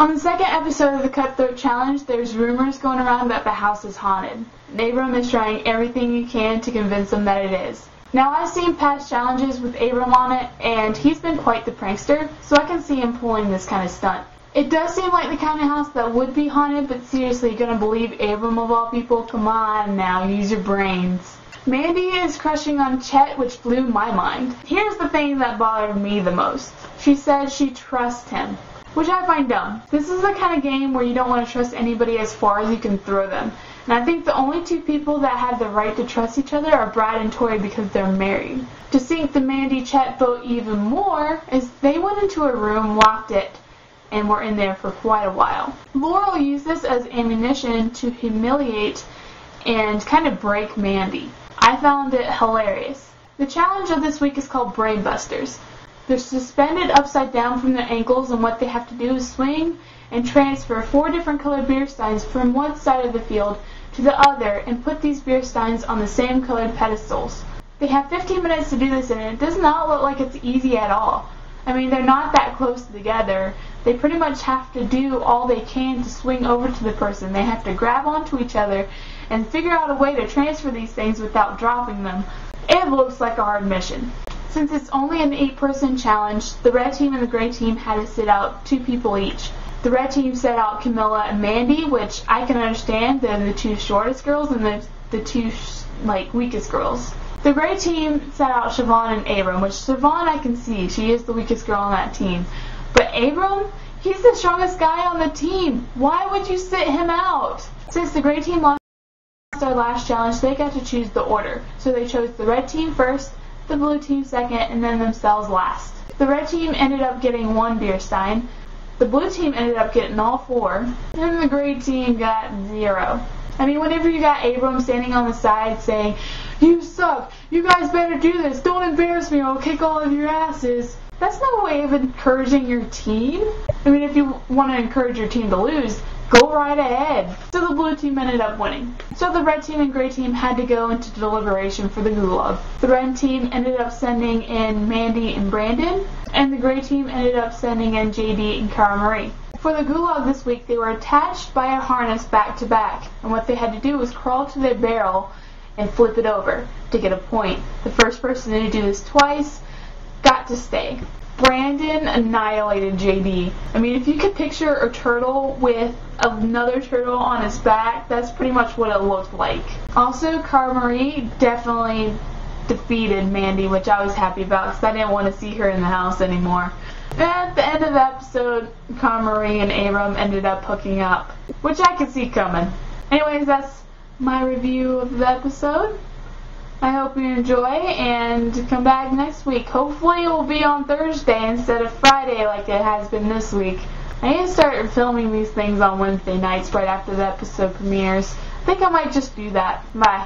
On the second episode of the Cutthroat Challenge, there's rumors going around that the house is haunted. And Abram is trying everything he can to convince them that it is. Now, I've seen past challenges with Abram on it, and he's been quite the prankster, so I can see him pulling this kind of stunt. It does seem like the kind of house that would be haunted, but seriously, you're gonna believe Abram of all people? Come on now, use your brains. Mandy is crushing on Chet, which blew my mind. Here's the thing that bothered me the most. She said she trusts him, which I find dumb. This is the kind of game where you don't want to trust anybody as far as you can throw them. And I think the only two people that have the right to trust each other are Brad and Tori because they're married. To sink the Mandy-Chet boat even more is they went into a room, locked it, and were in there for quite a while. Laurel used this as ammunition to humiliate and kind of break Mandy. I found it hilarious. The challenge of this week is called Brain Busters. They're suspended upside down from their ankles, and what they have to do is swing and transfer 4 different colored beer steins from one side of the field to the other and put these beer steins on the same colored pedestals. They have 15 minutes to do this, and it does not look like it's easy at all. I mean, they're not that close together. They pretty much have to do all they can to swing over to the person. They have to grab onto each other and figure out a way to transfer these things without dropping them. It looks like a hard mission. Since it's only an 8-person challenge, the red team and the gray team had to sit out 2 people each. The red team set out Camilla and Mandy, which I can understand. They're the 2 shortest girls and the 2 weakest girls. The gray team set out Siobhan and Abram, which Siobhan I can see. She is the weakest girl on that team. But Abram, he's the strongest guy on the team. Why would you sit him out? Since the gray team lost their last challenge, they got to choose the order. So they chose the red team first, the blue team second, and then themselves last. The red team ended up getting 1 beer stein. The blue team ended up getting all 4, and the gray team got 0. I mean, whenever you got Abram standing on the side saying, "You suck, you guys better do this, don't embarrass me or I'll kick all of your asses," that's no way of encouraging your team. I mean, if you want to encourage your team to lose, go right ahead. So the blue team ended up winning. So the red team and gray team had to go into deliberation for the gulag. The red team ended up sending in Mandy and Brandon, and the gray team ended up sending in JD and Cara Marie. For the gulag this week, they were attached by a harness back to back, and what they had to do was crawl to their barrel and flip it over to get a point. The first person to do this twice got to stay. Brandon annihilated JD. I mean, if you could picture a turtle with another turtle on its back, that's pretty much what it looked like. Also, Cara Marie definitely defeated Mandy, which I was happy about because I didn't want to see her in the house anymore. And at the end of the episode, Cara Marie and Abram ended up hooking up, which I could see coming. Anyways, that's my review of the episode. I hope you enjoy and come back next week. Hopefully it will be on Thursday instead of Friday like it has been this week. I need to start filming these things on Wednesday nights right after the episode premieres. I think I might just do that. Bye.